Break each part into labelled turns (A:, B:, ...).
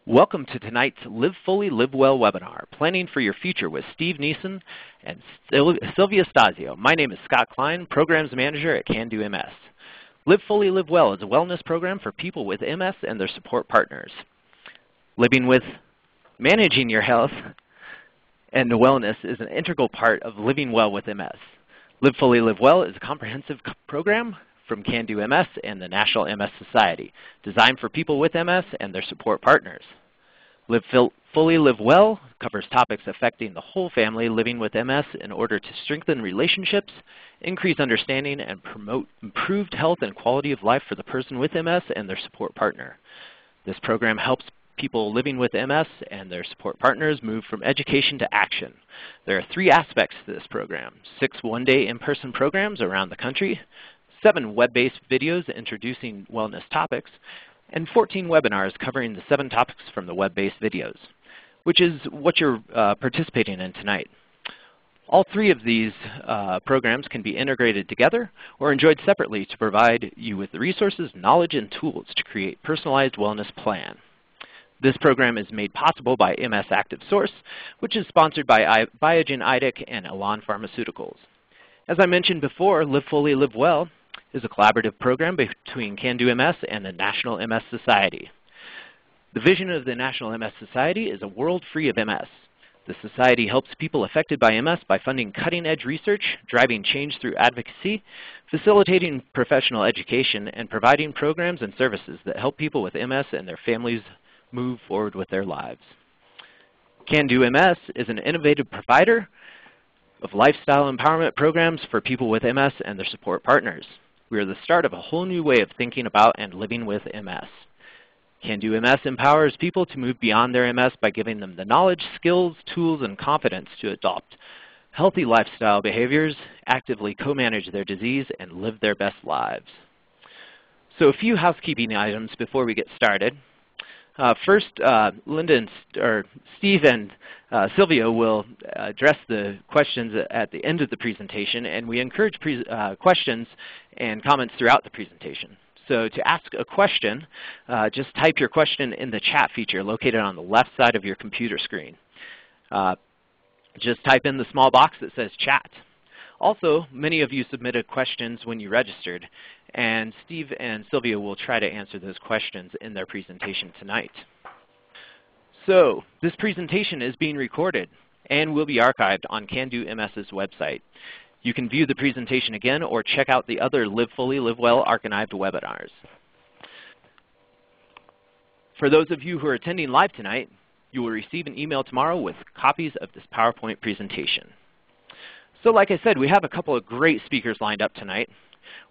A: Welcome to tonight's Live Fully, Live Well webinar, Planning for Your Future with Steve Nissen and Sylvia Stasio. My name is Scott Klein, Programs Manager at Can-Do MS. Live Fully, Live Well is a wellness program for people with MS and their support partners. Managing your health and wellness is an integral part of living well with MS. Live Fully, Live Well is a comprehensive program from Can-Do MS and the National MS Society, designed for people with MS and their support partners. Live Fully, Live Well covers topics affecting the whole family living with MS in order to strengthen relationships, increase understanding, and promote improved health and quality of life for the person with MS and their support partner. This program helps people living with MS and their support partners move from education to action. There are 3 aspects to this program: 6 one-day in-person programs around the country, 7 web-based videos introducing wellness topics, and 14 webinars covering the 7 topics from the web-based videos, which is what you're participating in tonight. All 3 of these programs can be integrated together or enjoyed separately to provide you with the resources, knowledge, and tools to create a personalized wellness plan. This program is made possible by MS Active Source, which is sponsored by Biogen IDIC and Elan Pharmaceuticals. As I mentioned before, Live Fully, Live Well is a collaborative program between Can-Do MS and the National MS Society. The vision of the National MS Society is a world free of MS. The Society helps people affected by MS by funding cutting-edge research, driving change through advocacy, facilitating professional education, and providing programs and services that help people with MS and their families move forward with their lives. Can-Do MS is an innovative provider of lifestyle empowerment programs for people with MS and their support partners. We are the start of a whole new way of thinking about and living with MS. Can-Do MS empowers people to move beyond their MS by giving them the knowledge, skills, tools, and confidence to adopt healthy lifestyle behaviors, actively co-manage their disease, and live their best lives. So a few housekeeping items before we get started. First, Steve and Sylvia will address the questions at the end of the presentation, and we encourage questions and comments throughout the presentation. So to ask a question, just type your question in the chat feature located on the left side of your computer screen. Just type in the small box that says chat. Also, many of you submitted questions when you registered, and Steve and Sylvia will try to answer those questions in their presentation tonight. So, this presentation is being recorded and will be archived on Can-Do MS's website. You can view the presentation again or check out the other Live Fully, Live Well archived webinars. For those of you who are attending live tonight, you will receive an email tomorrow with copies of this PowerPoint presentation. So like I said, we have a couple of great speakers lined up tonight.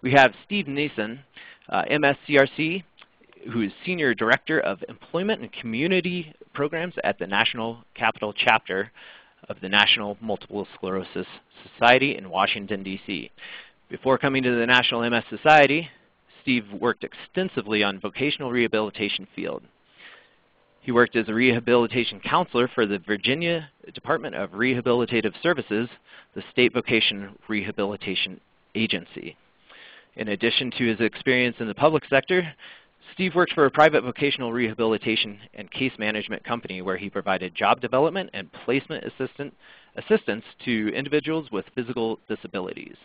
A: We have Steve Nissen, MSCRC, who is Senior Director of Employment and Community Programs at the National Capital Chapter of the National Multiple Sclerosis Society in Washington, D.C. Before coming to the National MS Society, Steve worked extensively on vocational rehabilitation field. He worked as a rehabilitation counselor for the Virginia Department of Rehabilitative Services, the state vocation rehabilitation agency. In addition to his experience in the public sector, Steve worked for a private vocational rehabilitation and case management company where he provided job development and placement assistance to individuals with physical disabilities.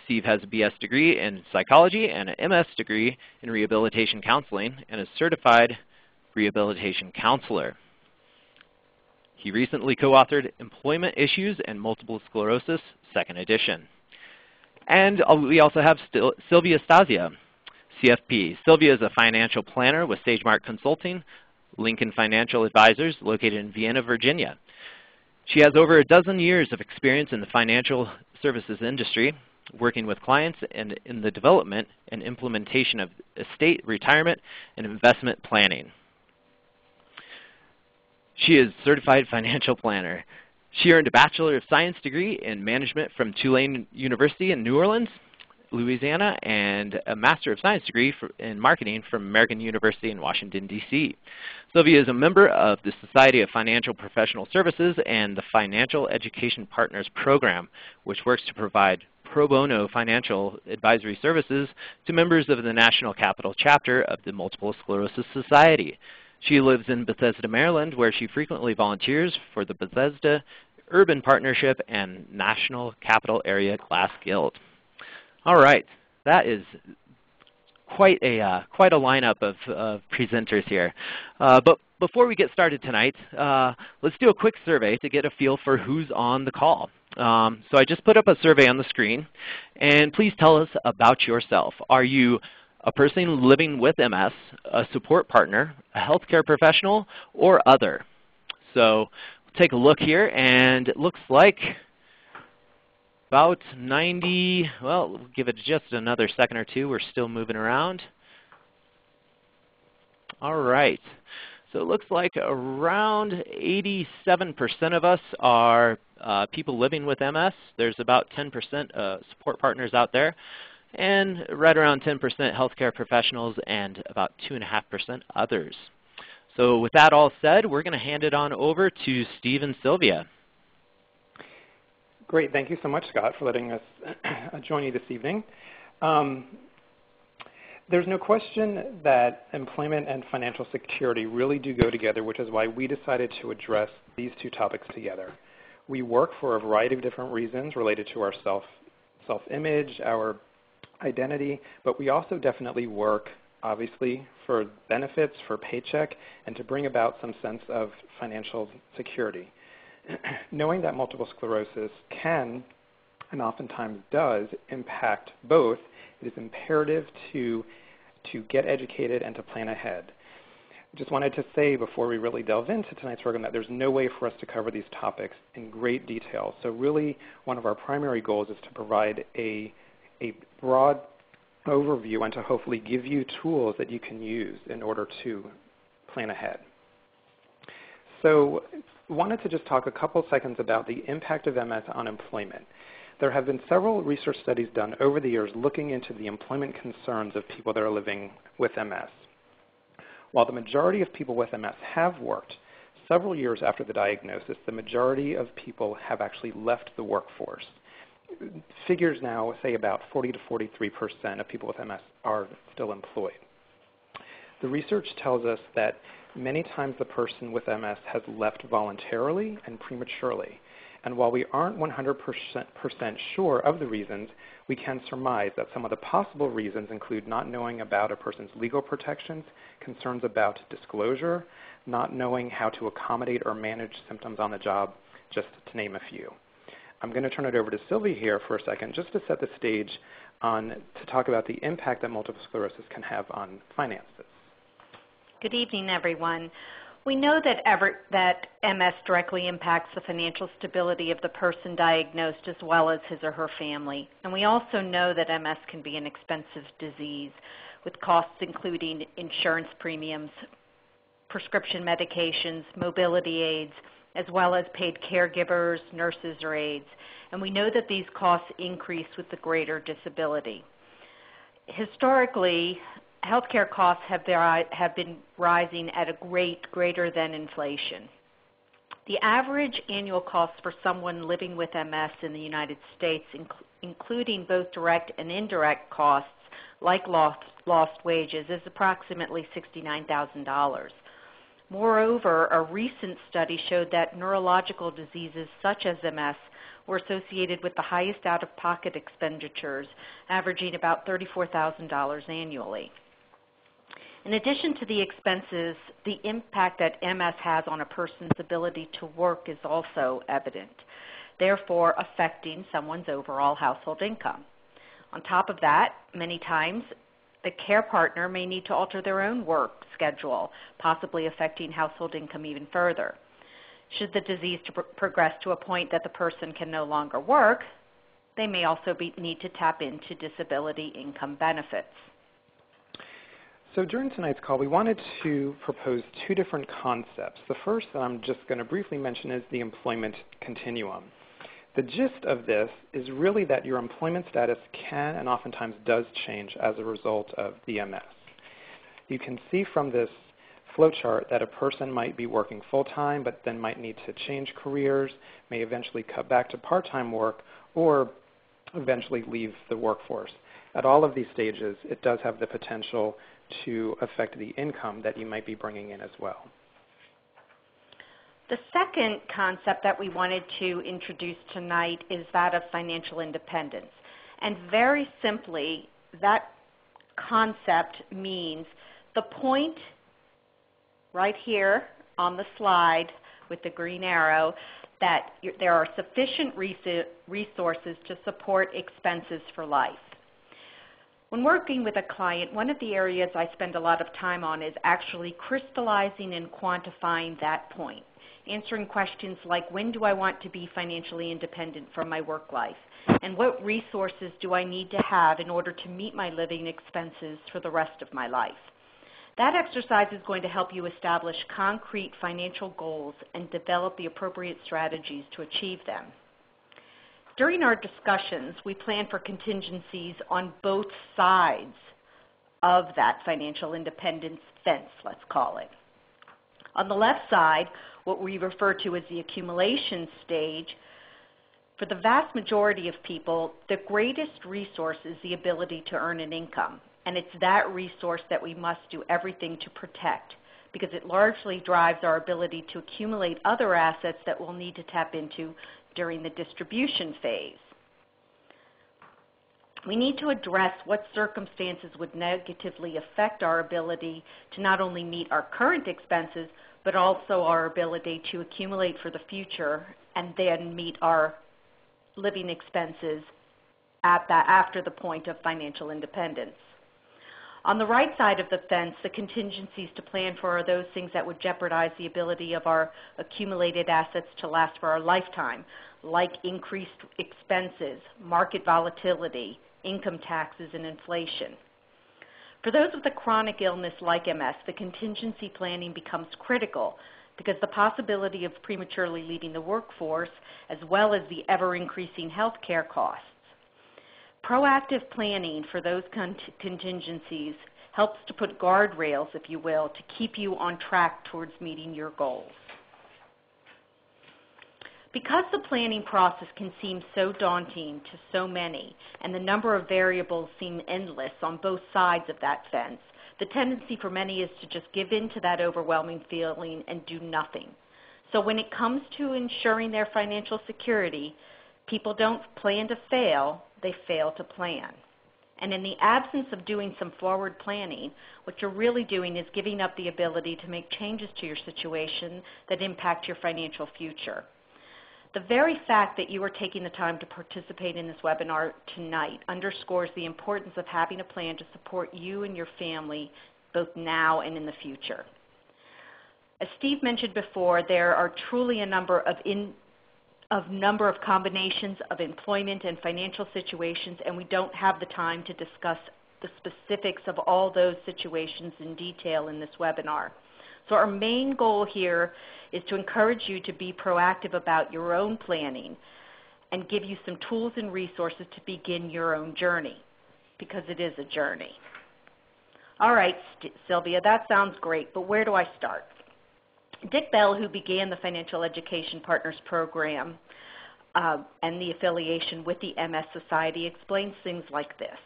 A: Steve has a BS degree in psychology and an MS degree in rehabilitation counseling and is certified rehabilitation counselor. He recently co-authored Employment Issues and Multiple Sclerosis, 2nd edition. And we also have Sylvia Stasio, CFP. Sylvia is a financial planner with SageMark Consulting, Lincoln Financial Advisors, located in Vienna, Virginia. She has over a dozen years of experience in the financial services industry, working with clients and in the development and implementation of estate, retirement, and investment planning. She is a certified financial planner. She earned a Bachelor of Science degree in management from Tulane University in New Orleans, Louisiana, and a Master of Science degree in marketing from American University in Washington, D.C. Sylvia is a member of the Society of Financial Professional Services and the Financial Education Partners Program, which works to provide pro bono financial advisory services to members of the National Capital Chapter of the Multiple Sclerosis Society. She lives in Bethesda, Maryland, where she frequently volunteers for the Bethesda Urban Partnership and National Capital Area Glass Guild. All right, that is quite a lineup of presenters here. But before we get started tonight, let's do a quick survey to get a feel for who's on the call. So I just put up a survey on the screen, and please tell us about yourself. Are you a person living with MS, a support partner, a healthcare professional, or other? So take a look here, and it looks like about 90, well, we'll give it just another second or two. We're still moving around. All right. So it looks like around 87% of us are people living with MS. There's about 10% support partners out there, and right around 10% healthcare professionals, and about 2.5% others. So with that all said, we're going to hand it on over to Steve and Sylvia.
B: Great. Thank you so much, Scott, for letting us join you this evening. There's no question that employment and financial security really do go together, which is why we decided to address these two topics together. We work for a variety of different reasons related to our self-image, our identity, but we also definitely work, obviously, for benefits, for paycheck, and to bring about some sense of financial security. Knowing that multiple sclerosis can, and oftentimes does, impact both, it is imperative to get educated and to plan ahead. I just wanted to say before we really delve into tonight's program that there's no way for us to cover these topics in great detail. So really one of our primary goals is to provide a broad overview and to hopefully give you tools that you can use in order to plan ahead. So I wanted to just talk a couple seconds about the impact of MS on employment. There have been several research studies done over the years looking into the employment concerns of people that are living with MS. While the majority of people with MS have worked, several years after the diagnosis, the majority of people have actually left the workforce. Figures now say about 40 to 43% of people with MS are still employed. The research tells us that many times the person with MS has left voluntarily and prematurely. And while we aren't 100% sure of the reasons, we can surmise that some of the possible reasons include not knowing about a person's legal protections, concerns about disclosure, not knowing how to accommodate or manage symptoms on the job, just to name a few. I'm going to turn it over to Sylvia here for a second just to set the stage to talk about the impact that multiple sclerosis can have on finances.
C: Good evening, everyone. We know that MS directly impacts the financial stability of the person diagnosed as well as his or her family. And we also know that MS can be an expensive disease with costs including insurance premiums, prescription medications, mobility aids, as well as paid caregivers, nurses, or aides. And we know that these costs increase with the greater disability. Historically, healthcare costs have been rising at a rate greater than inflation. The average annual cost for someone living with MS in the United States, including both direct and indirect costs like lost wages, is approximately $69,000. Moreover, a recent study showed that neurological diseases such as MS were associated with the highest out-of-pocket expenditures, averaging about $34,000 annually. In addition to the expenses, the impact that MS has on a person's ability to work is also evident, therefore affecting someone's overall household income. On top of that, many times, the care partner may need to alter their own work schedule, possibly affecting household income even further. Should the disease progress to a point that the person can no longer work, they may also need to tap into disability income benefits.
B: So during tonight's call, we wanted to propose two different concepts. The first that I'm just going to briefly mention is the employment continuum. The gist of this is really that your employment status can and oftentimes does change as a result of the MS. You can see from this flowchart that a person might be working full-time but then might need to change careers, may eventually cut back to part-time work, or eventually leave the workforce. At all of these stages, it does have the potential to affect the income that you might be bringing in as well.
C: The second concept that we wanted to introduce tonight is that of financial independence. And very simply, that concept means the point right here on the slide with the green arrow that there are sufficient resources to support expenses for life. When working with a client, one of the areas I spend a lot of time on is actually crystallizing and quantifying that point, answering questions like, when do I want to be financially independent from my work life? And what resources do I need to have in order to meet my living expenses for the rest of my life? That exercise is going to help you establish concrete financial goals and develop the appropriate strategies to achieve them. During our discussions, we plan for contingencies on both sides of that financial independence fence, let's call it. On the left side, what we refer to as the accumulation stage, for the vast majority of people, the greatest resource is the ability to earn an income. And it's that resource that we must do everything to protect, because it largely drives our ability to accumulate other assets that we'll need to tap into during the distribution phase. We need to address what circumstances would negatively affect our ability to not only meet our current expenses, but also our ability to accumulate for the future and then meet our living expenses after the point of financial independence. On the right side of the fence, the contingencies to plan for are those things that would jeopardize the ability of our accumulated assets to last for our lifetime, like increased expenses, market volatility, income taxes, and inflation. For those with a chronic illness like MS, the contingency planning becomes critical because the possibility of prematurely leaving the workforce, as well as the ever-increasing health care costs. Proactive planning for those contingencies helps to put guardrails, if you will, to keep you on track towards meeting your goals. Because the planning process can seem so daunting to so many, and the number of variables seem endless on both sides of that fence, the tendency for many is to just give in to that overwhelming feeling and do nothing. So when it comes to ensuring their financial security, people don't plan to fail, they fail to plan. And in the absence of doing some forward planning, what you're really doing is giving up the ability to make changes to your situation that impact your financial future. The very fact that you are taking the time to participate in this webinar tonight underscores the importance of having a plan to support you and your family both now and in the future. As Steve mentioned before, there are truly a number of combinations of employment and financial situations, and we don't have the time to discuss the specifics of all those situations in detail in this webinar. So our main goal here is to encourage you to be proactive about your own planning and give you some tools and resources to begin your own journey, because it is a journey. All right, Sylvia, that sounds great, but where do I start? Dick Bell, who began the Financial Education Partners Program and the affiliation with the MS Society, explains things like this.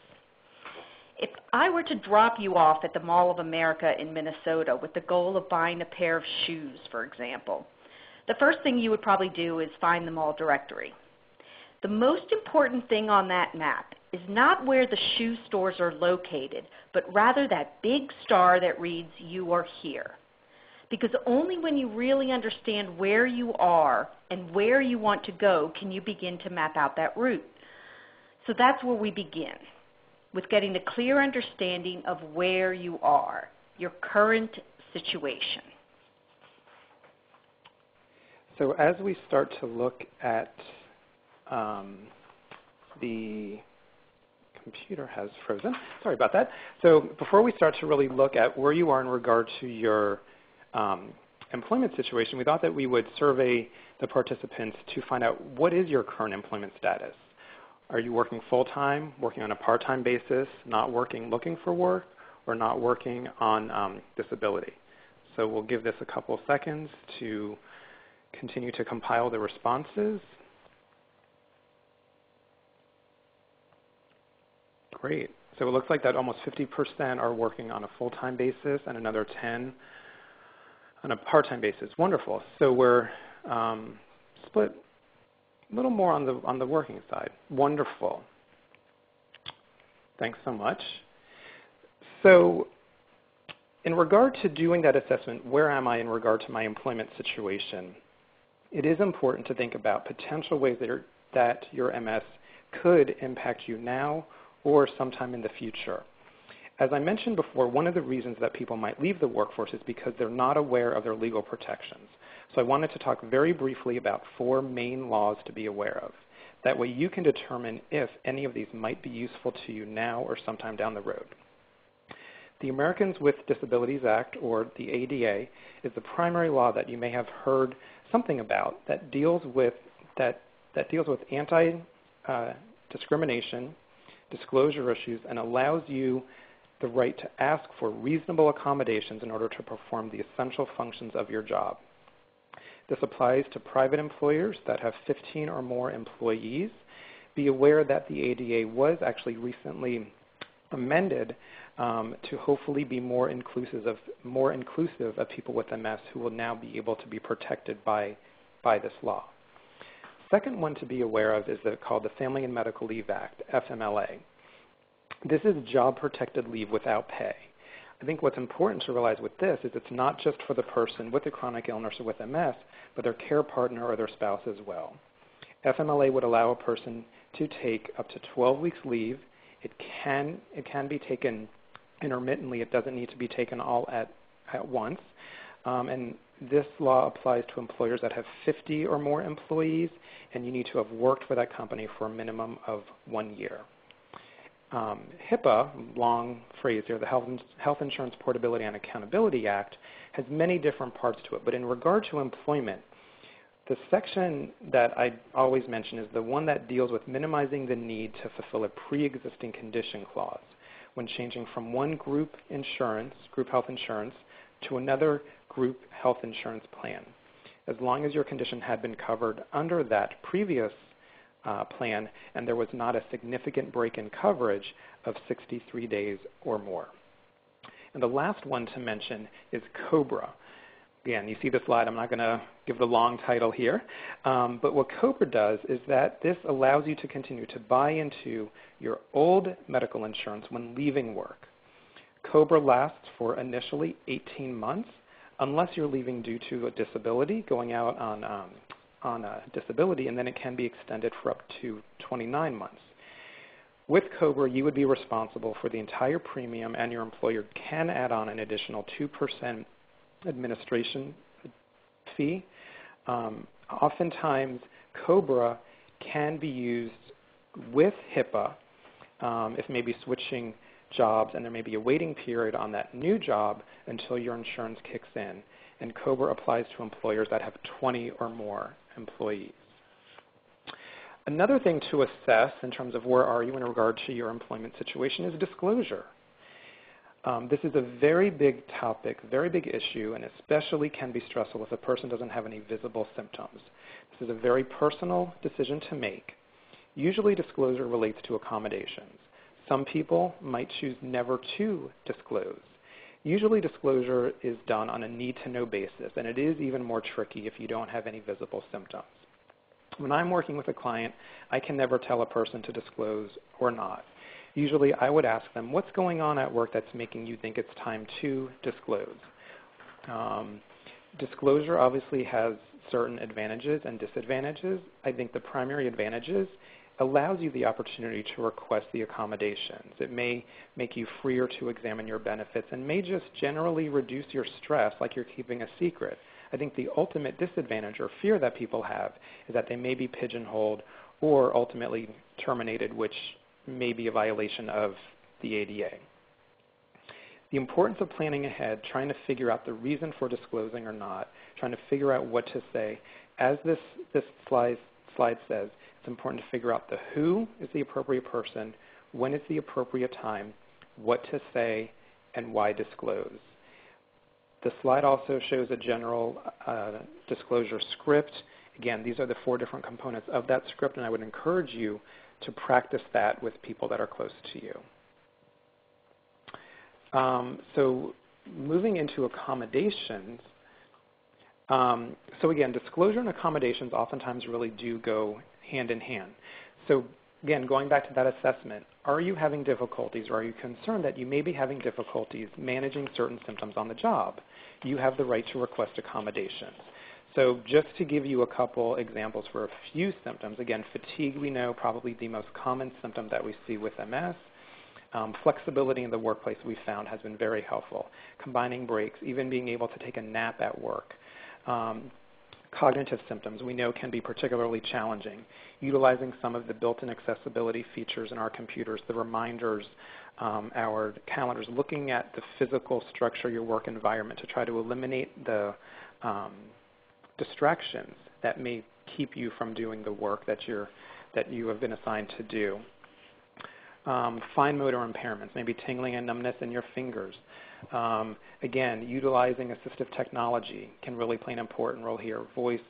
C: If I were to drop you off at the Mall of America in Minnesota with the goal of buying a pair of shoes, for example, the first thing you would probably do is find the mall directory. The most important thing on that map is not where the shoe stores are located, but rather that big star that reads, "You are here." Because only when you really understand where you are and where you want to go can you begin to map out that route. So that's where we begin, with getting a clear understanding of where you are, your current situation.
B: So as we start to look at the computer has frozen. Sorry about that. So before we start to really look at where you are in regard to your employment situation, we thought that we would survey the participants to find out what is your current employment status. Are you working full-time, working on a part-time basis, not working looking for work, or not working on disability? So we'll give this a couple of seconds to continue to compile the responses. Great. So it looks like that almost 50% are working on a full-time basis and another 10 on a part-time basis. Wonderful. So we're split a little more on the working side. Wonderful. Thanks so much. So in regard to doing that assessment, where am I in regard to my employment situation? It is important to think about potential ways that your MS could impact you now or sometime in the future. As I mentioned before, one of the reasons that people might leave the workforce is because they're not aware of their legal protections. So I wanted to talk very briefly about 4 main laws to be aware of. That way you can determine if any of these might be useful to you now or sometime down the road. The Americans with Disabilities Act, or the ADA, is the primary law that you may have heard something about that deals with anti-discrimination, disclosure issues, and allows you the right to ask for reasonable accommodations in order to perform the essential functions of your job. This applies to private employers that have 15 or more employees. Be aware that the ADA was actually recently amended to hopefully be more inclusive of people with MS who will now be able to be protected by this law. Second one to be aware of is called the Family and Medical Leave Act, FMLA. This is job-protected leave without pay. I think what's important to realize with this is it's not just for the person with a chronic illness or with MS, but their care partner or their spouse as well. FMLA would allow a person to take up to 12 weeks leave. It can be taken intermittently. It doesn't need to be taken all at once. And this law applies to employers that have 50 or more employees, and you need to have worked for that company for a minimum of 1 year. HIPAA, long phrase here, the Health Insurance Portability and Accountability Act, has many different parts to it. But in regard to employment, the section that I always mention is the one that deals with minimizing the need to fulfill a pre-existing condition clause when changing from one group health insurance, to another group health insurance plan. As long as your condition had been covered under that previous plan and there was not a significant break in coverage of 63 days or more. And the last one to mention is COBRA. Again, you see the slide. I'm not going to give the long title here. But what COBRA does is that this allows you to continue to buy into your old medical insurance when leaving work. COBRA lasts for initially 18 months unless you're leaving due to a disability, going out on a disability, and then it can be extended for up to 29 months. With COBRA, you would be responsible for the entire premium, and your employer can add on an additional 2% administration fee. Oftentimes, COBRA can be used with HIPAA if maybe switching jobs and there may be a waiting period on that new job until your insurance kicks in. And COBRA applies to employers that have 20 or more employees. Another thing to assess in terms of where are you in regard to your employment situation is disclosure. This is a very big topic, very big issue, and especially can be stressful if a person doesn't have any visible symptoms. This is a very personal decision to make. Usually disclosure relates to accommodations. Some people might choose never to disclose. Usually disclosure is done on a need-to-know basis, and it is even more tricky if you don't have any visible symptoms. When I'm working with a client, I can never tell a person to disclose or not. Usually I would ask them, what's going on at work that's making you think it's time to disclose? Disclosure obviously has certain advantages and disadvantages. I think the primary advantages allows you the opportunity to request the accommodations. It may make you freer to examine your benefits and may just generally reduce your stress like you're keeping a secret. I think the ultimate disadvantage or fear that people have is that they may be pigeonholed or ultimately terminated, which may be a violation of the ADA. The importance of planning ahead, trying to figure out the reason for disclosing or not, trying to figure out what to say. As this slide says, it's important to figure out the who is the appropriate person, when is the appropriate time, what to say, and why disclose. The slide also shows a general disclosure script. Again, these are the 4 different components of that script, and I would encourage you to practice that with people that are close to you. So moving into accommodations, so again, disclosure and accommodations oftentimes really do go hand in hand. So again, going back to that assessment, are you having difficulties or are you concerned that you may be having difficulties managing certain symptoms on the job? You have the right to request accommodations. So just to give you a couple examples for a few symptoms, again, fatigue we know probably the most common symptom that we see with MS. Flexibility in the workplace we found has been very helpful. Combining breaks, even being able to take a nap at work. Cognitive symptoms we know can be particularly challenging. Utilizing some of the built-in accessibility features in our computers, the reminders, our calendars, looking at the physical structure of your work environment to try to eliminate the distractions that may keep you from doing the work that you have been assigned to do. Fine motor impairments, maybe tingling and numbness in your fingers. Again, utilizing assistive technology can really play an important role here. Voice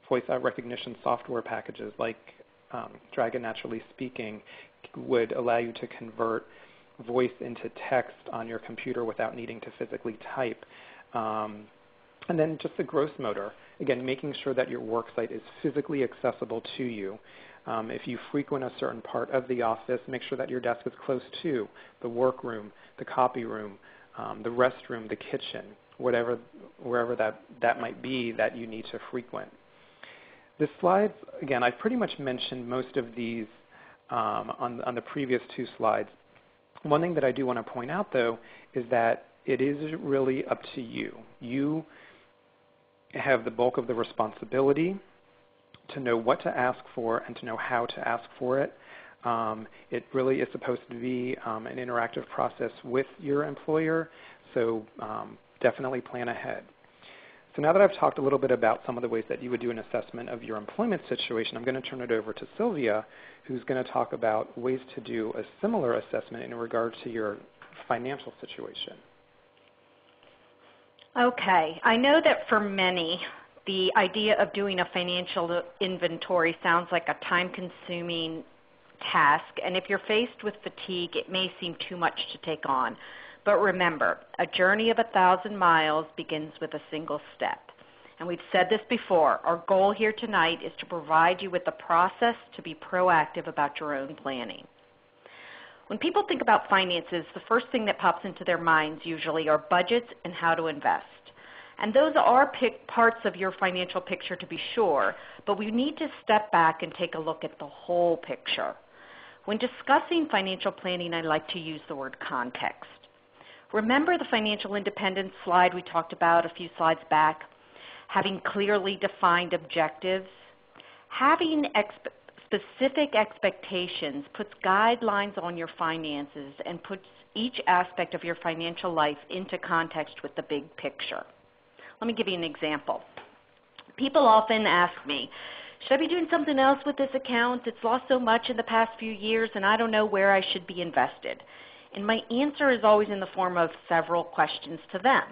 B: recognition software packages like Dragon Naturally Speaking would allow you to convert voice into text on your computer without needing to physically type. And then just the gross motor, again, making sure that your work site is physically accessible to you. If you frequent a certain part of the office, make sure that your desk is close to the workroom, the copy room, the restroom, the kitchen, wherever that might be that you need to frequent. The slides, again, I've pretty much mentioned most of these on the previous two slides. One thing that I do want to point out, though, is that it is really up to you. You have the bulk of the responsibility to know what to ask for and to know how to ask for it. It really is supposed to be an interactive process with your employer, so definitely plan ahead. So now that I've talked a little bit about some of the ways that you would do an assessment of your employment situation, I'm going to turn it over to Sylvia, who's going to talk about ways to do a similar assessment in regard to your financial situation.
C: Okay, I know that for many, the idea of doing a financial inventory sounds like a time-consuming task, and if you're faced with fatigue, it may seem too much to take on. But remember, a journey of 1,000 miles begins with a single step. And we've said this before, our goal here tonight is to provide you with the process to be proactive about your own planning. When people think about finances, the first thing that pops into their minds usually are budgets and how to invest. And those are parts of your financial picture to be sure, but we need to step back and take a look at the whole picture. When discussing financial planning, I like to use the word context. Remember the financial independence slide we talked about a few slides back? Having clearly defined objectives. Having specific expectations puts guidelines on your finances and puts each aspect of your financial life into context with the big picture. Let me give you an example. People often ask me, should I be doing something else with this account? It's lost so much in the past few years and I don't know where I should be invested. And my answer is always in the form of several questions to them.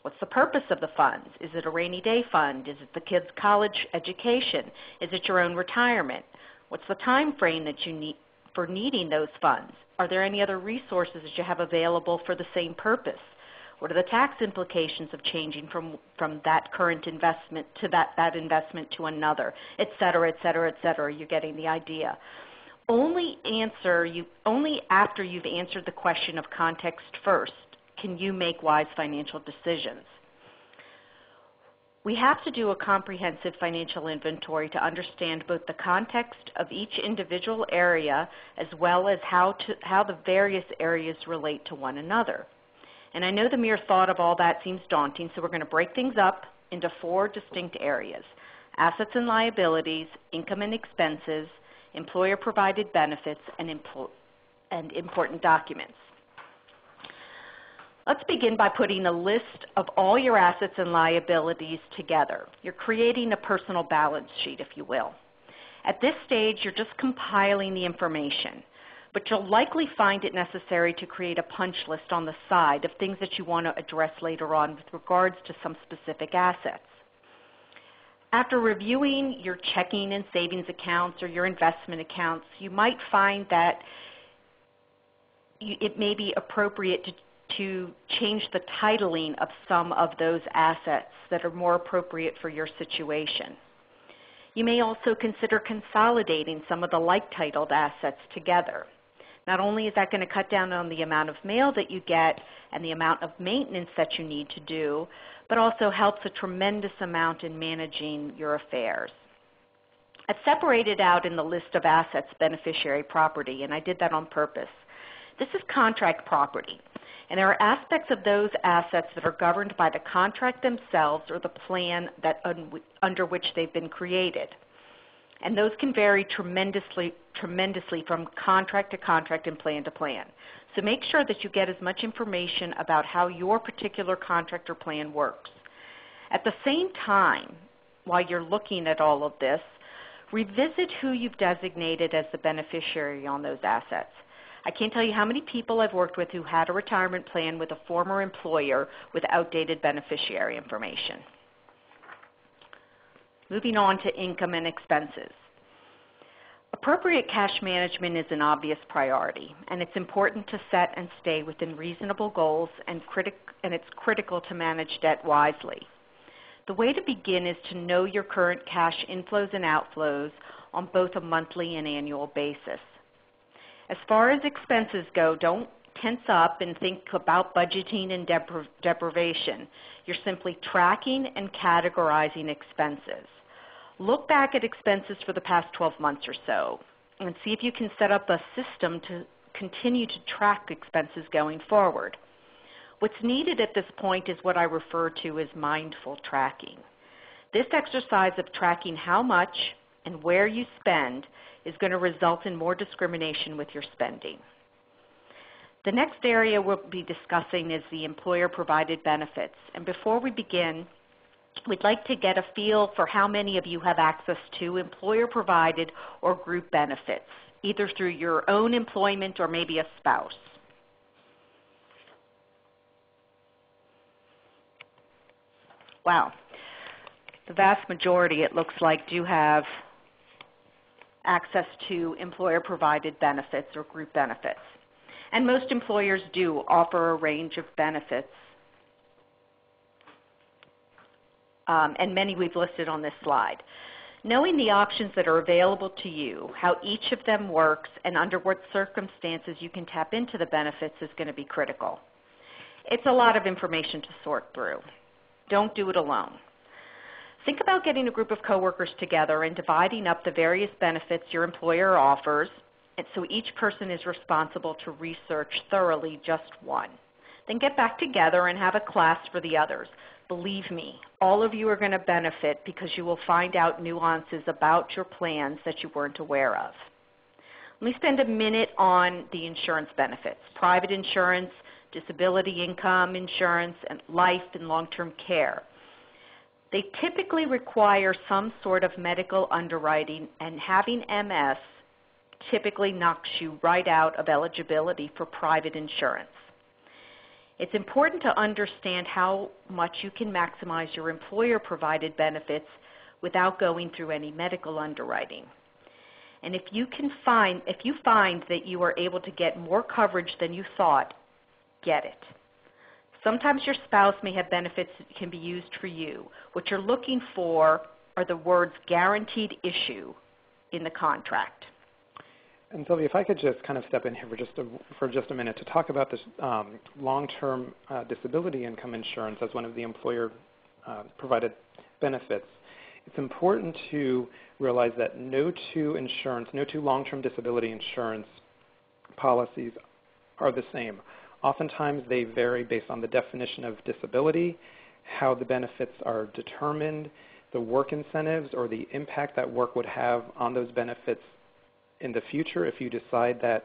C: What's the purpose of the funds? Is it a rainy day fund? Is it the kids' college education? Is it your own retirement? What's the time frame that you need for needing those funds? Are there any other resources that you have available for the same purpose? What are the tax implications of changing from that current investment to that investment to another, et cetera, et cetera, et cetera? You're getting the idea. Only after you've answered the question of context first can you make wise financial decisions. We have to do a comprehensive financial inventory to understand both the context of each individual area as well as how the various areas relate to one another. And I know the mere thought of all that seems daunting, so we're going to break things up into 4 distinct areas: assets and liabilities, income and expenses, employer-provided benefits, and important documents. Let's begin by putting a list of all your assets and liabilities together. You're creating a personal balance sheet, if you will. At this stage, you're just compiling the information, but you'll likely find it necessary to create a punch list on the side of things that you want to address later on with regards to some specific assets. After reviewing your checking and savings accounts or your investment accounts, you might find that it may be appropriate to change the titling of some of those assets that are more appropriate for your situation. You may also consider consolidating some of the like-titled assets together. Not only is that going to cut down on the amount of mail that you get and the amount of maintenance that you need to do, but also helps a tremendous amount in managing your affairs. I've separated out in the list of assets beneficiary property, and I did that on purpose. This is contract property, and there are aspects of those assets that are governed by the contract themselves or the plan that under which they've been created. And those can vary tremendously from contract to contract and plan to plan. So make sure that you get as much information about how your particular contract or plan works. At the same time, while you're looking at all of this, revisit who you've designated as the beneficiary on those assets. I can't tell you how many people I've worked with who had a retirement plan with a former employer with outdated beneficiary information. Moving on to income and expenses. Appropriate cash management is an obvious priority, and it's important to set and stay within reasonable goals, and it's critical to manage debt wisely. The way to begin is to know your current cash inflows and outflows on both a monthly and annual basis. As far as expenses go, don't tense up and think about budgeting and deprivation. You're simply tracking and categorizing expenses. Look back at expenses for the past 12 months or so and see if you can set up a system to continue to track expenses going forward. What's needed at this point is what I refer to as mindful tracking. This exercise of tracking how much and where you spend is going to result in more discrimination with your spending. The next area we'll be discussing is the employer-provided benefits. And before we begin, we'd like to get a feel for how many of you have access to employer-provided or group benefits, either through your own employment or maybe a spouse. Wow. The vast majority, it looks like, do have access to employer-provided benefits or group benefits. And most employers do offer a range of benefits, and many we've listed on this slide. Knowing the options that are available to you, how each of them works, and under what circumstances you can tap into the benefits is going to be critical. It's a lot of information to sort through. Don't do it alone. Think about getting a group of coworkers together and dividing up the various benefits your employer offers, and so each person is responsible to research thoroughly just one. Then get back together and have a class for the others. Believe me, all of you are going to benefit because you will find out nuances about your plans that you weren't aware of. Let me spend a minute on the insurance benefits: private insurance, disability income insurance, and life and long-term care. They typically require some sort of medical underwriting, and having MS typically knocks you right out of eligibility for private insurance. It's important to understand how much you can maximize your employer-provided benefits without going through any medical underwriting. And if you find that you are able to get more coverage than you thought, get it. Sometimes your spouse may have benefits that can be used for you. What you're looking for are the words guaranteed issue in the contract.
B: And Sylvia, if I could just kind of step in here for just a minute to talk about this long-term disability income insurance as one of the employer-provided benefits. It's important to realize that no two long-term disability insurance policies are the same. Oftentimes they vary based on the definition of disability, how the benefits are determined, the work incentives or the impact that work would have on those benefits in the future if you decide that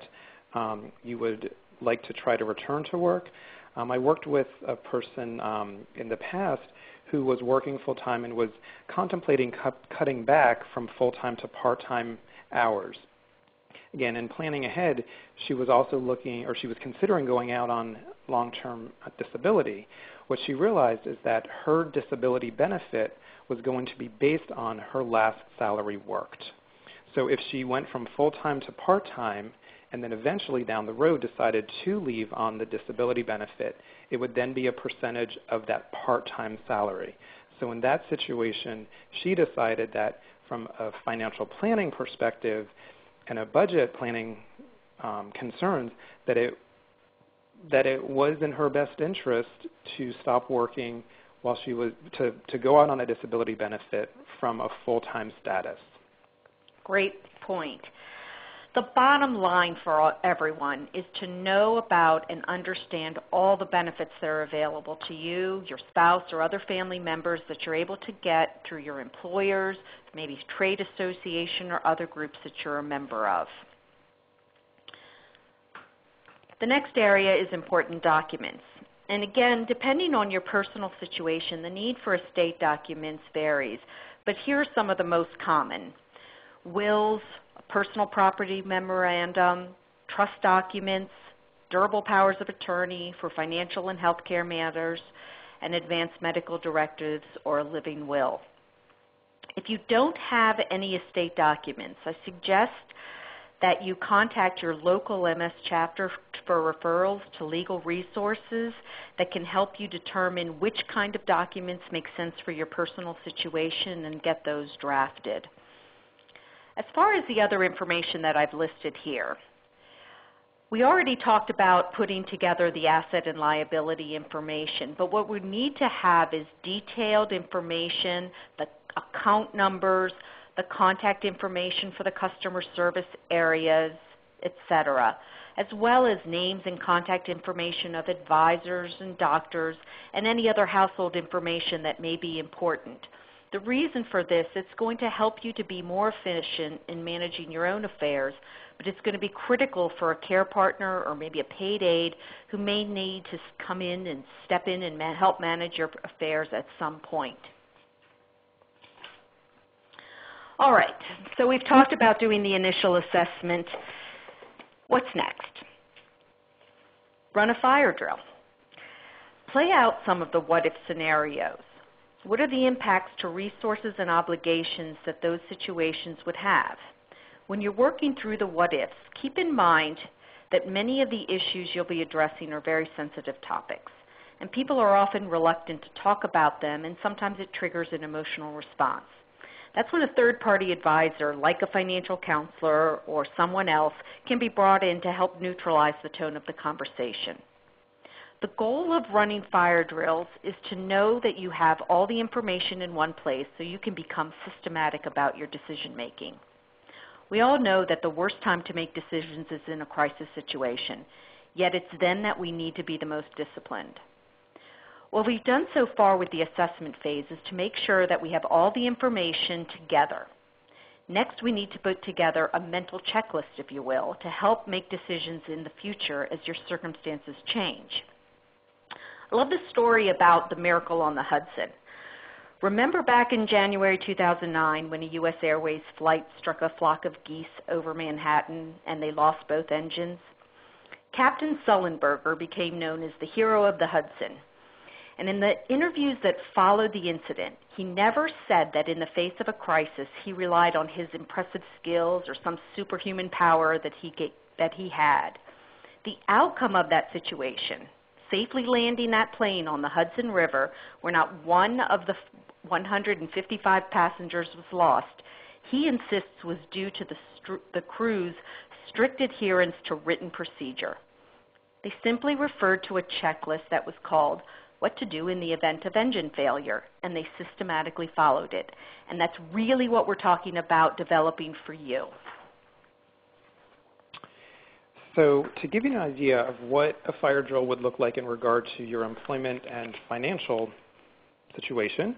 B: you would like to try to return to work. I worked with a person in the past who was working full-time and was contemplating cutting back from full-time to part-time hours. Again, in planning ahead, she was considering going out on long-term disability. What she realized is that her disability benefit was going to be based on her last salary worked. So if she went from full-time to part-time and then eventually down the road decided to leave on the disability benefit, it would then be a percentage of that part-time salary. So in that situation, she decided that from a financial planning perspective and a budget planning concerns, that it was in her best interest to stop working while she was to go out on a disability benefit from a full-time status.
C: Great point. The bottom line for everyone is to know about and understand all the benefits that are available to you, your spouse, or other family members that you're able to get through your employers, maybe trade association or other groups that you're a member of. The next area is important documents. And again, depending on your personal situation, the need for estate documents varies. But here are some of the most common: wills, a personal property memorandum, trust documents, durable powers of attorney for financial and healthcare matters, and advanced medical directives or a living will. If you don't have any estate documents, I suggest that you contact your local MS chapter for referrals to legal resources that can help you determine which kind of documents make sense for your personal situation and get those drafted. As far as the other information that I've listed here, we already talked about putting together the asset and liability information, but what we need to have is detailed information, the account numbers, the contact information for the customer service areas, etc., as well as names and contact information of advisors and doctors and any other household information that may be important. The reason for this, it's going to help you to be more efficient in managing your own affairs, but it's going to be critical for a care partner or maybe a paid aide who may need to come in and step in and help manage your affairs at some point. All right, so we've talked about doing the initial assessment. What's next? Run a fire drill. Play out some of the what-if scenarios. What are the impacts to resources and obligations that those situations would have? When you're working through the what-ifs, keep in mind that many of the issues you'll be addressing are very sensitive topics, and people are often reluctant to talk about them, and sometimes it triggers an emotional response. That's when a third-party advisor, like a financial counselor or someone else, can be brought in to help neutralize the tone of the conversation. The goal of running fire drills is to know that you have all the information in one place so you can become systematic about your decision-making. We all know that the worst time to make decisions is in a crisis situation, yet it's then that we need to be the most disciplined. What we've done so far with the assessment phase is to make sure that we have all the information together. Next, we need to put together a mental checklist, if you will, to help make decisions in the future as your circumstances change. I love the story about the Miracle on the Hudson. Remember back in January 2009 when a U.S. Airways flight struck a flock of geese over Manhattan and they lost both engines? Captain Sullenberger became known as the hero of the Hudson. And in the interviews that followed the incident, he never said that in the face of a crisis he relied on his impressive skills or some superhuman power that he had. The outcome of that situation, safely landing that plane on the Hudson River where not one of the 155 passengers was lost, he insists was due to the crew's strict adherence to written procedure. They simply referred to a checklist that was called what to do in the event of engine failure, and they systematically followed it. And that's really what we're talking about developing for you.
B: So to give you an idea of what a fire drill would look like in regard to your employment and financial situation,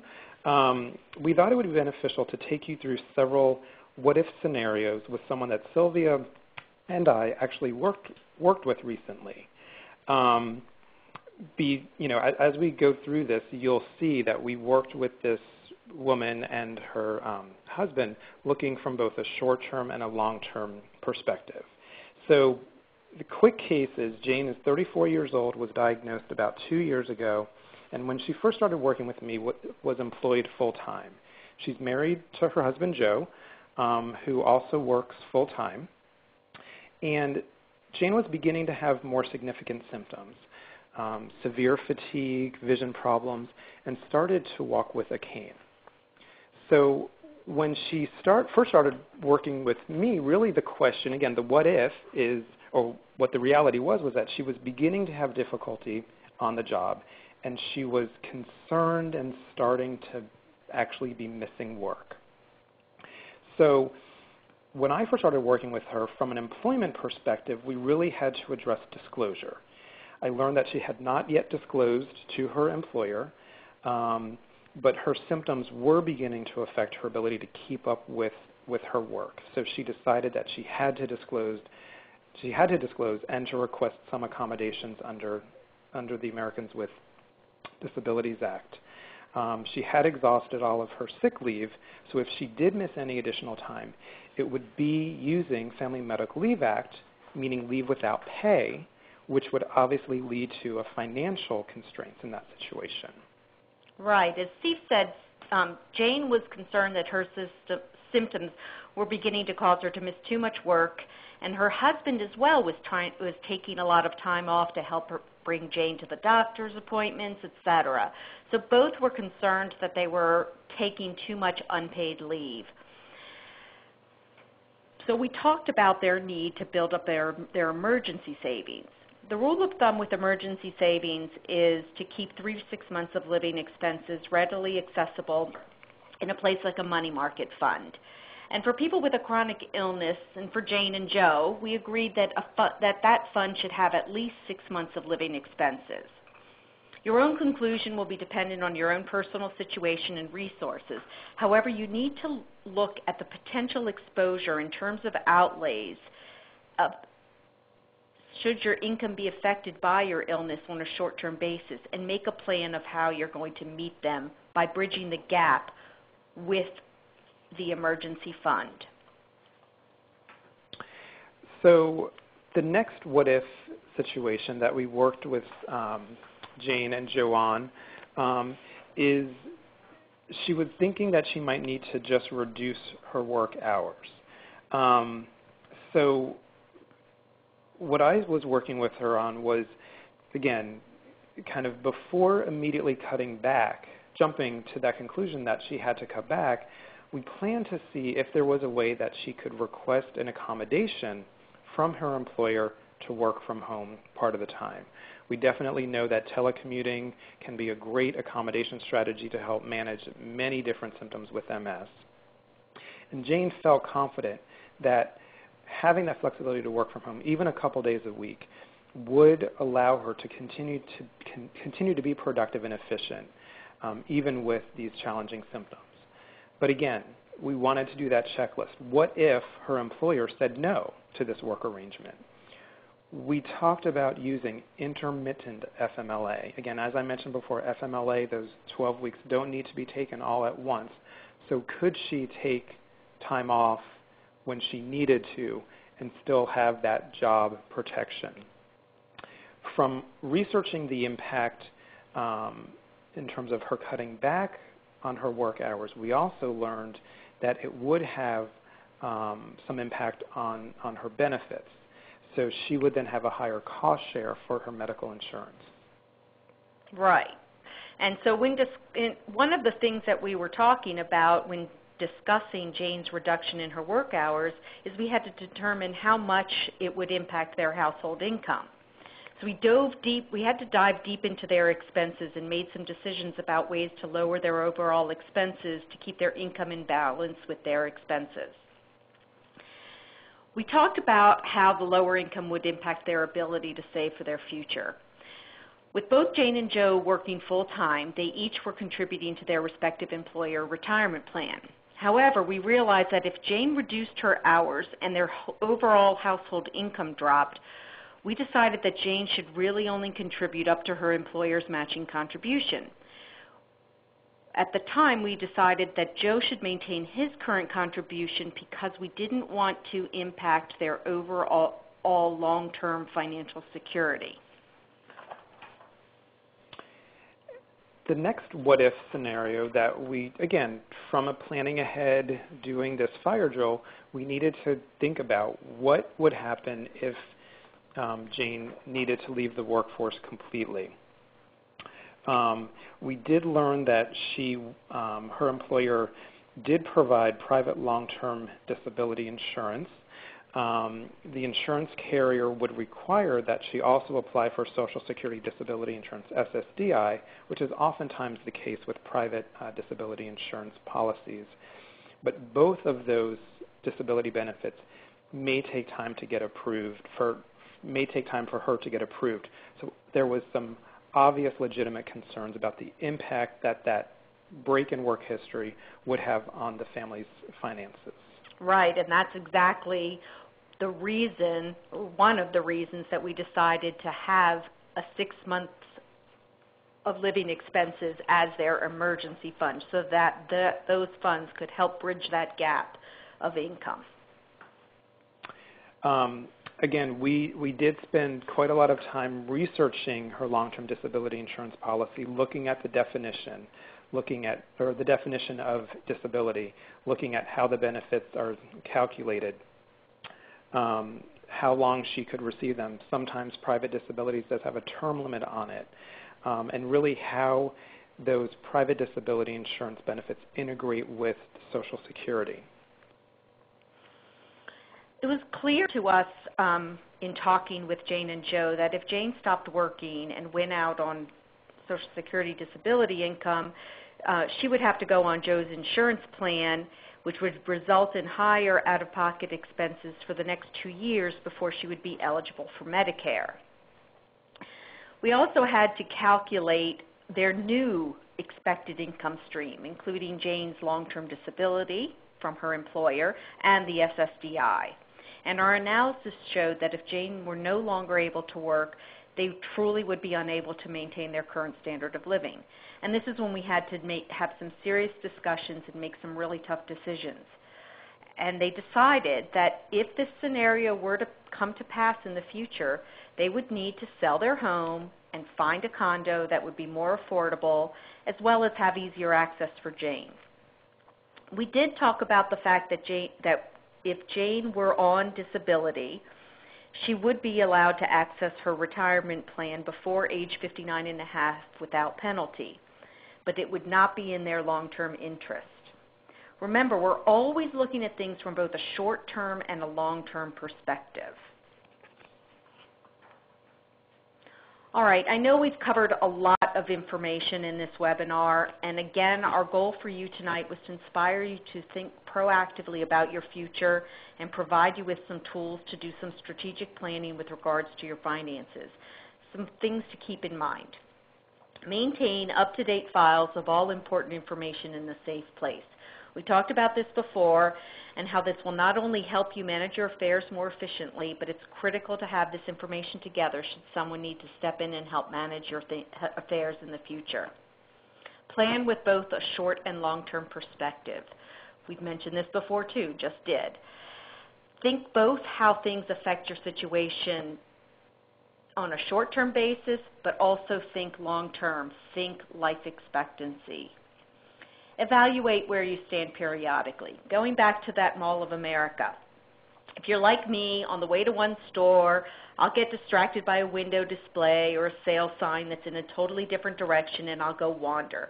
B: we thought it would be beneficial to take you through several what-if scenarios with someone that Sylvia and I actually worked with recently. As we go through this, you'll see that we worked with this woman and her husband looking from both a short-term and a long-term perspective. So the quick case is Jane is 34 years old, was diagnosed about 2 years ago, and when she first started working with me, was employed full-time. She's married to her husband, Joe, who also works full-time. And Jane was beginning to have more significant symptoms, severe fatigue, vision problems, and started to walk with a cane. So when she first started working with me, really the question, again, the what if is, or what the reality was that she was beginning to have difficulty on the job, and she was concerned and starting to actually be missing work. So when I first started working with her, from an employment perspective, we really had to address disclosure. I learned that she had not yet disclosed to her employer, but her symptoms were beginning to affect her ability to keep up with her work. So she decided that she had to disclose and to request some accommodations under the Americans with Disabilities Act. She had exhausted all of her sick leave, so if she did miss any additional time, it would be using Family Medical Leave Act, meaning leave without pay, which would obviously lead to a financial constraint in that situation.
C: Right. As Steve said, Jane was concerned that her symptoms were beginning to cause her to miss too much work, and her husband as well was taking a lot of time off to help her bring Jane to the doctor's appointments, etc. So both were concerned that they were taking too much unpaid leave. So we talked about their need to build up their emergency savings. The rule of thumb with emergency savings is to keep 3 to 6 months of living expenses readily accessible in a place like a money market fund. And for people with a chronic illness, and for Jane and Joe, we agreed that that fund should have at least 6 months of living expenses. Your own conclusion will be dependent on your own personal situation and resources. However, you need to look at the potential exposure in terms of outlays should your income be affected by your illness on a short-term basis, and make a plan of how you're going to meet them by bridging the gap with the emergency fund.
B: So the next what-if situation that we worked with Jane and Joe on is she was thinking that she might need to just reduce her work hours. So what I was working with her on was, again, kind of before immediately cutting back, jumping to that conclusion that she had to cut back, we planned to see if there was a way that she could request an accommodation from her employer to work from home part of the time. We definitely know that telecommuting can be a great accommodation strategy to help manage many different symptoms with MS. And Jane felt confident that having that flexibility to work from home, even a couple days a week, would allow her to continue to be productive and efficient, even with these challenging symptoms. But again, we wanted to do that checklist. What if her employer said no to this work arrangement? We talked about using intermittent FMLA. Again, as I mentioned before, FMLA, those 12 weeks don't need to be taken all at once. So could she take time off when she needed to and still have that job protection? From researching the impact in terms of her cutting back on her work hours, we also learned that it would have some impact on her benefits. So she would then have a higher cost share for her medical insurance.
C: Right. And so one of the things that we were talking about when discussing Jane's reduction in her work hours is we had to determine how much it would impact their household income. So we had to dive deep into their expenses and made some decisions about ways to lower their overall expenses to keep their income in balance with their expenses. We talked about how the lower income would impact their ability to save for their future. With both Jane and Joe working full-time, they each were contributing to their respective employer retirement plan. However, we realized that if Jane reduced her hours and their overall household income dropped, we decided that Jane should really only contribute up to her employer's matching contribution. At the time, we decided that Joe should maintain his current contribution because we didn't want to impact their overall long-term financial security.
B: The next what-if scenario that we, again, from a planning ahead, doing this fire drill, we needed to think about what would happen if Jane needed to leave the workforce completely. We did learn that her employer did provide private long-term disability insurance. The insurance carrier would require that she also apply for Social Security Disability Insurance, SSDI, which is oftentimes the case with private disability insurance policies. But both of those disability benefits may take time to get approved, may take time for her to get approved. So there was some obvious legitimate concerns about the impact that that break in work history would have on the family's finances.
C: Right, and that's exactly the reason, one of the reasons that we decided to have a 6 months of living expenses as their emergency fund, so that those funds could help bridge that gap of income.
B: Again, we did spend quite a lot of time researching her long-term disability insurance policy, looking at the definition, the definition of disability, looking at how the benefits are calculated, how long she could receive them. Sometimes private disabilities does have a term limit on it, and really how those private disability insurance benefits integrate with Social Security.
C: It was clear to us in talking with Jane and Joe that if Jane stopped working and went out on Social Security disability income, she would have to go on Joe's insurance plan, which would result in higher out-of-pocket expenses for the next 2 years before she would be eligible for Medicare. We also had to calculate their new expected income stream, including Jane's long-term disability from her employer and the SSDI. And our analysis showed that if Jane were no longer able to work, they truly would be unable to maintain their current standard of living. And this is when we had to have some serious discussions and make some really tough decisions. And they decided that if this scenario were to come to pass in the future, they would need to sell their home and find a condo that would be more affordable, as well as have easier access for Jane. We did talk about the fact that if Jane were on disability, she would be allowed to access her retirement plan before age 59 and a half without penalty, but it would not be in their long-term interest. Remember, we're always looking at things from both a short-term and a long-term perspective. All right, I know we've covered a lot of information in this webinar, and again, our goal for you tonight was to inspire you to think proactively about your future and provide you with some tools to do some strategic planning with regards to your finances. Some things to keep in mind. Maintain up-to-date files of all important information in a safe place. We talked about this before and how this will not only help you manage your affairs more efficiently, but it's critical to have this information together should someone need to step in and help manage your affairs in the future. Plan with both a short and long-term perspective. We've mentioned this before too, just did. Think both how things affect your situation on a short-term basis, but also think long-term. Think life expectancy. Evaluate where you stand periodically. Going back to that Mall of America. If you're like me, on the way to one store, I'll get distracted by a window display or a sale sign that's in a totally different direction, and I'll go wander.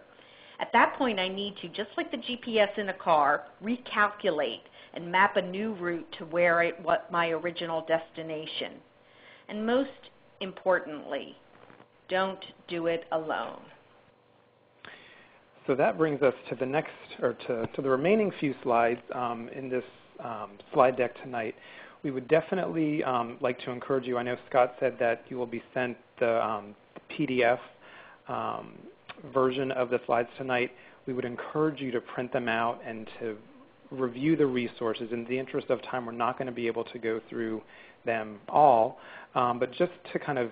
C: At that point, I need to, just like the GPS in a car, recalculate and map a new route to what my original destination. And most importantly, don't do it alone.
B: So that brings us to the next, or to the remaining few slides in this slide deck tonight. We would definitely like to encourage you. I know Scott said that you will be sent the PDF version of the slides tonight. We would encourage you to print them out and to review the resources. In the interest of time, we're not going to be able to go through them all, but just to kind of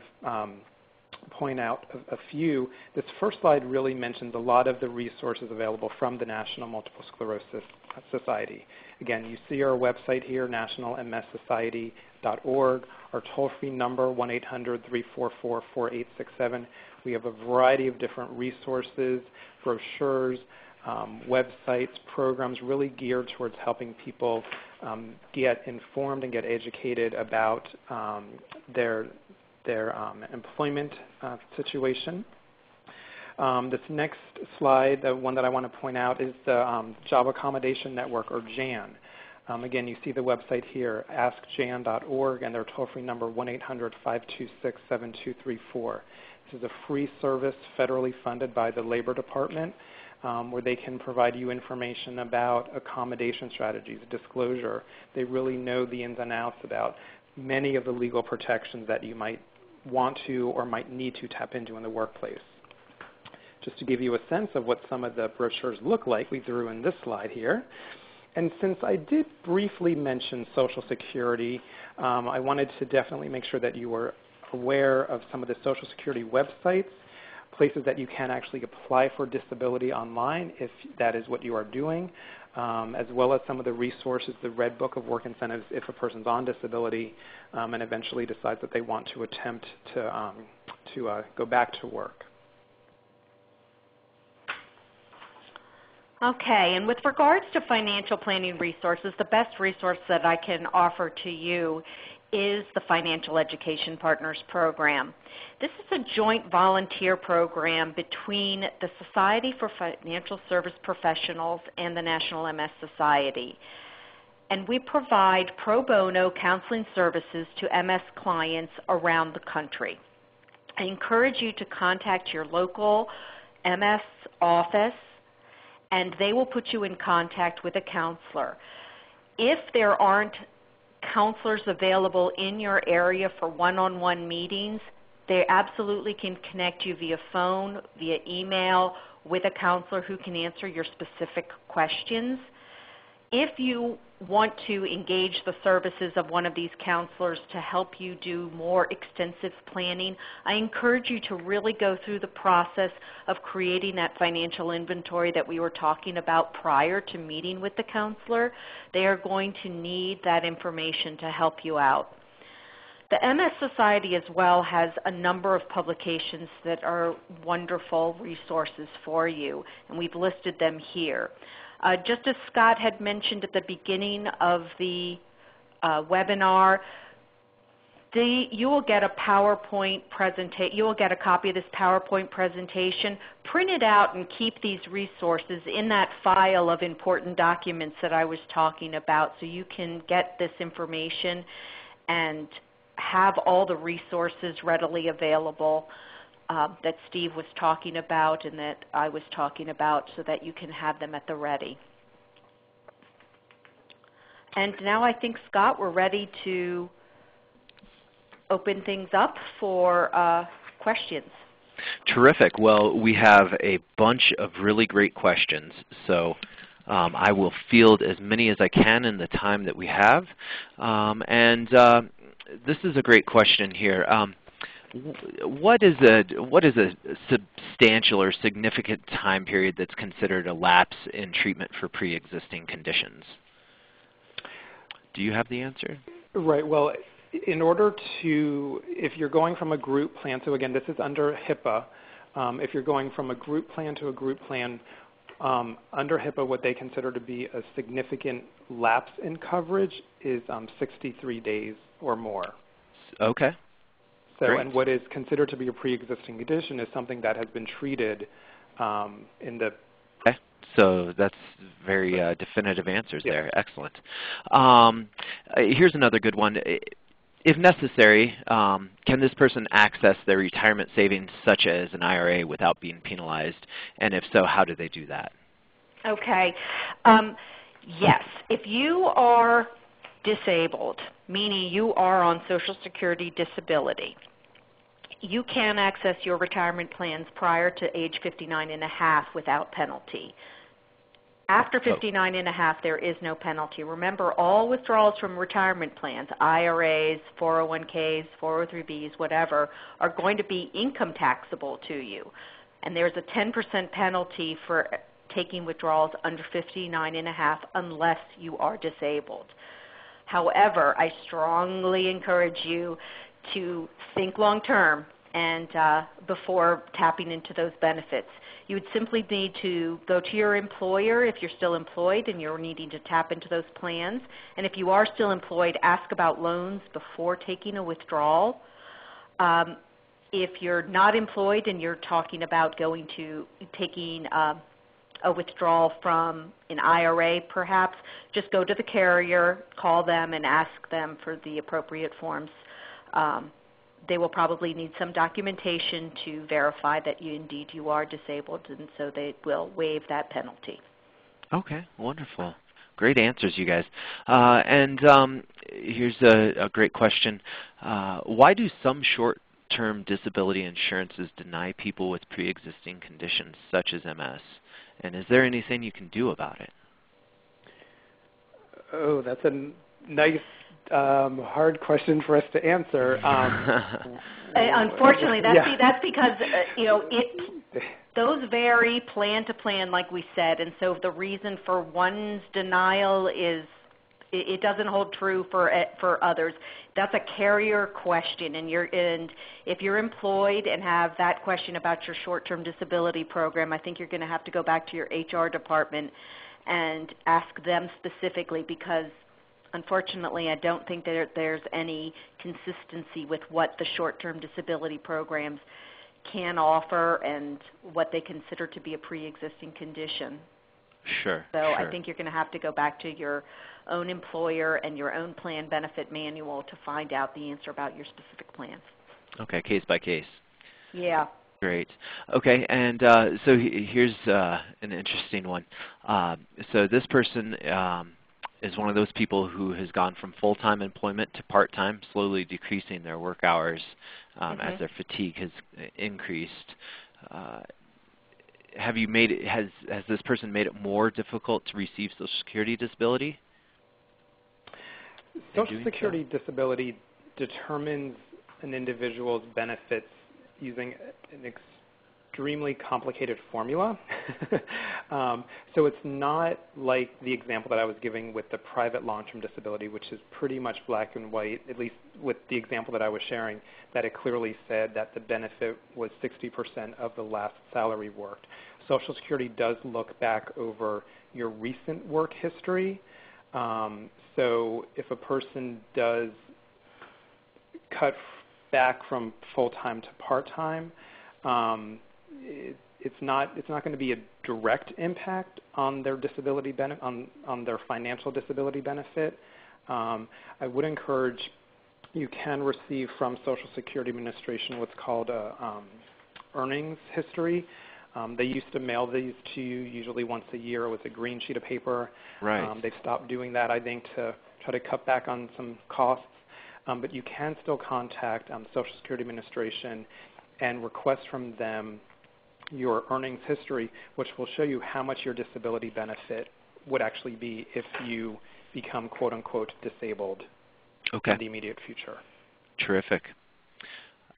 B: point out a few, this first slide really mentions a lot of the resources available from the National Multiple Sclerosis Society. Again, you see our website here, nationalmssociety.org, our toll-free number, 1-800-344-4867. We have a variety of different resources, brochures, websites, programs really geared towards helping people get informed and get educated about their employment situation. This next slide, the one that I want to point out, is the Job Accommodation Network, or JAN. Again, you see the website here, askjan.org, and their toll-free number 1-800-526-7234. This is a free service federally funded by the Labor Department, where they can provide you information about accommodation strategies, disclosure. They really know the ins and outs about many of the legal protections that you might want to or might need to tap into in the workplace. Just to give you a sense of what some of the brochures look like, we threw in this slide here. And since I did briefly mention Social Security, I wanted to definitely make sure that you were aware of some of the Social Security websites, places that you can actually apply for disability online if that is what you are doing, as well as some of the resources, the Red Book of Work Incentives if a person's on disability and eventually decides that they want to attempt to go back to work.
C: Okay, and with regards to financial planning resources, the best resource that I can offer to you is the Financial Education Partners Program. This is a joint volunteer program between the Society for Financial Service Professionals and the National MS Society. And we provide pro bono counseling services to MS clients around the country. I encourage you to contact your local MS office, and they will put you in contact with a counselor. If there aren't counselors available in your area for one-on-one meetings, they absolutely can connect you via phone, via email, with a counselor who can answer your specific questions. If you want to engage the services of one of these counselors to help you do more extensive planning, I encourage you to really go through the process of creating that financial inventory that we were talking about prior to meeting with the counselor. They are going to need that information to help you out. The MS Society as well has a number of publications that are wonderful resources for you, and we've listed them here. Just as Scott had mentioned at the beginning of the webinar, you will get a PowerPoint presentation. You will get a copy of this PowerPoint presentation. Print it out and keep these resources in that file of important documents that I was talking about, so you can get this information and have all the resources readily available that Steve was talking about and that I was talking about, so that you can have them at the ready. And now I think, Scott, we're ready to open things up for questions.
A: Terrific. Well, we have a bunch of really great questions, so I will field as many as I can in the time that we have. This is a great question here. What is a substantial or significant time period that's considered a lapse in treatment for pre-existing conditions? Do you have the answer?
B: Right. Well, in order to, if you're going from a group plan, so again, this is under HIPAA. If you're going from a group plan to a group plan, under HIPAA, what they consider to be a significant lapse in coverage is 63 days or more.
A: Okay.
B: So,
A: great.
B: And what is considered to be a pre-existing condition is something that has been treated in the...
A: Okay. So that's very definitive answers there. Excellent. Here's another good one. If necessary, can this person access their retirement savings, such as an IRA, without being penalized? And if so, how do they do that?
C: Okay. Yes. If you are disabled, meaning you are on Social Security disability, you can access your retirement plans prior to age 59 and a half without penalty. After 59 and a half, there is no penalty. Remember, all withdrawals from retirement plans, IRAs, 401ks, 403bs, whatever, are going to be income taxable to you. And there's a 10% penalty for taking withdrawals under 59 and a half unless you are disabled. However, I strongly encourage you to think long term and before tapping into those benefits. You would simply need to go to your employer if you're still employed and you're needing to tap into those plans. And if you are still employed, ask about loans before taking a withdrawal. If you're not employed and you're talking about taking a withdrawal from an IRA perhaps, just go to the carrier, call them, and ask them for the appropriate forms. They will probably need some documentation to verify that indeed you are disabled, and so they will waive that penalty.
A: Okay, wonderful. Great answers, you guys. Here's a great question. Why do some short-term disability insurances deny people with pre-existing conditions such as MS? And is there anything you can do about it?
B: Oh, that's a nice, hard question for us to answer.
C: Unfortunately, that's because those vary plan to plan, like we said, and so the reason for one's denial is it doesn't hold true for others. That's a carrier question, and if you're employed and have that question about your short-term disability program, I think you're going to have to go back to your HR department and ask them specifically, because unfortunately I don't think there's any consistency with what the short-term disability programs can offer and what they consider to be a pre-existing condition.
A: Sure.
C: So I think you're going to have to go back to your own employer and your own plan benefit manual to find out the answer about your specific plans.
A: Okay, case by case.
C: Yeah.
A: Great. Okay, and so here's an interesting one. So this person is one of those people who has gone from full-time employment to part-time, slowly decreasing their work hours as their fatigue has increased. Has this person made it more difficult to receive Social Security disability?
B: Social Security disability determines an individual's benefits using an extremely complicated formula. So it's not like the example that I was giving with the private long-term disability, which is pretty much black and white, at least with the example that I was sharing, that it clearly said that the benefit was 60% of the last salary worked. Social Security does look back over your recent work history. So if a person does cut back from full-time to part-time, it's not going to be a direct impact on their disability on their financial disability benefit. I would encourage, you can receive from Social Security Administration what's called a earnings history. They used to mail these to you usually once a year. It was a green sheet of paper.
A: Right.
B: They've stopped doing that, I think, to try to cut back on some costs. But you can still contact Social Security Administration and request from them your earnings history, which will show you how much your disability benefit would actually be if you become quote-unquote disabled in the immediate future.
A: Terrific.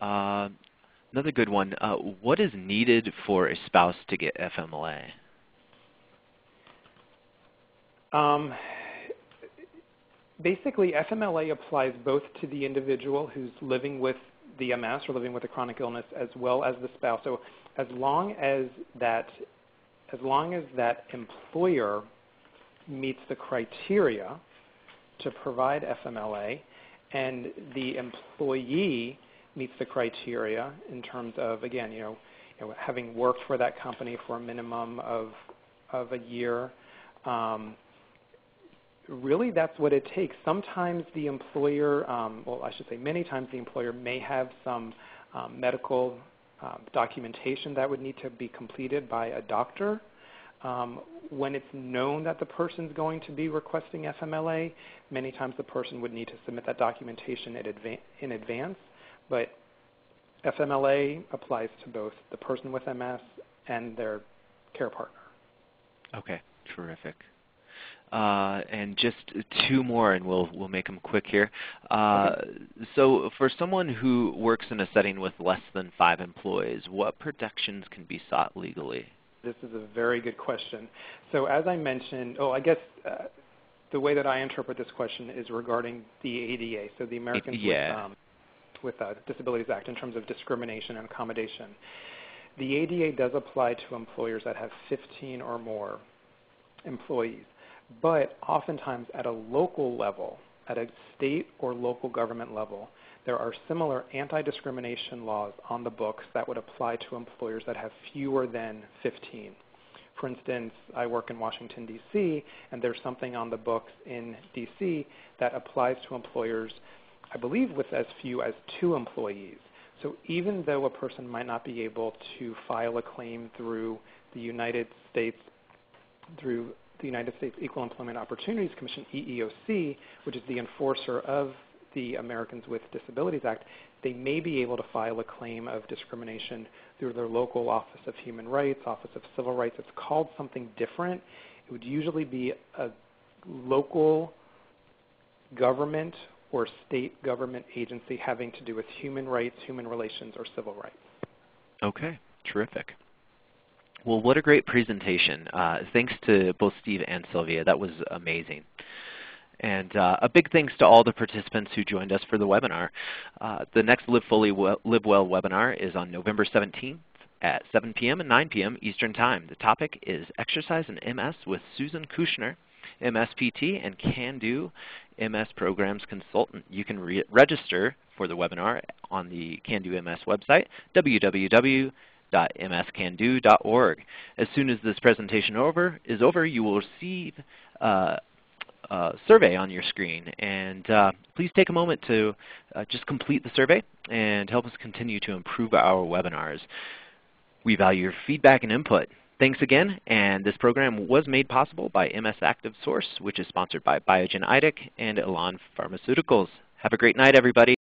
A: Another good one. What is needed for a spouse to get FMLA?
B: Basically, FMLA applies both to the individual who's living with the MS or living with a chronic illness, as well as the spouse. So as long as that employer meets the criteria to provide FMLA, and the employee meets the criteria in terms of, again, having worked for that company for a minimum of a year. Really, that's what it takes. Sometimes the employer, many times the employer may have some medical documentation that would need to be completed by a doctor. When it's known that the person's going to be requesting FMLA, many times the person would need to submit that documentation in advance. But FMLA applies to both the person with MS and their care partner.
A: Okay, terrific. And just two more, and we'll make them quick here. So for someone who works in a setting with less than 5 employees, what protections can be sought legally?
B: This is a very good question. So as I mentioned, the way that I interpret this question is regarding the ADA, so the Americans with Disabilities Act in terms of discrimination and accommodation. The ADA does apply to employers that have 15 or more employees, but oftentimes at a local level, at a state or local government level, there are similar anti-discrimination laws on the books that would apply to employers that have fewer than 15. For instance, I work in Washington, D.C., and there's something on the books in D.C. that applies to employers, I believe, with as few as 2 employees. So even though a person might not be able to file a claim through the United States Equal Employment Opportunities Commission, EEOC, which is the enforcer of the Americans with Disabilities Act, they may be able to file a claim of discrimination through their local Office of Human Rights, Office of Civil Rights. It's called something different. It would usually be a local government or state government agency having to do with human rights, human relations, or civil rights.
A: Okay, terrific. Well, what a great presentation. Thanks to both Steve and Sylvia. That was amazing. And a big thanks to all the participants who joined us for the webinar. The next Live Fully, Live Well webinar is on November 17th at 7 p.m. and 9 p.m. Eastern Time. The topic is Exercise in MS with Susan Kushner, MSPT and Can-Do MS Programs Consultant. You can register for the webinar on the Can-Do MS website, www.mscando.org. As soon as this presentation is over, you will receive survey on your screen, and please take a moment to just complete the survey and help us continue to improve our webinars. We value your feedback and input. Thanks again, and this program was made possible by MS Active Source, which is sponsored by Biogen IDIC and Elan Pharmaceuticals. Have a great night, everybody.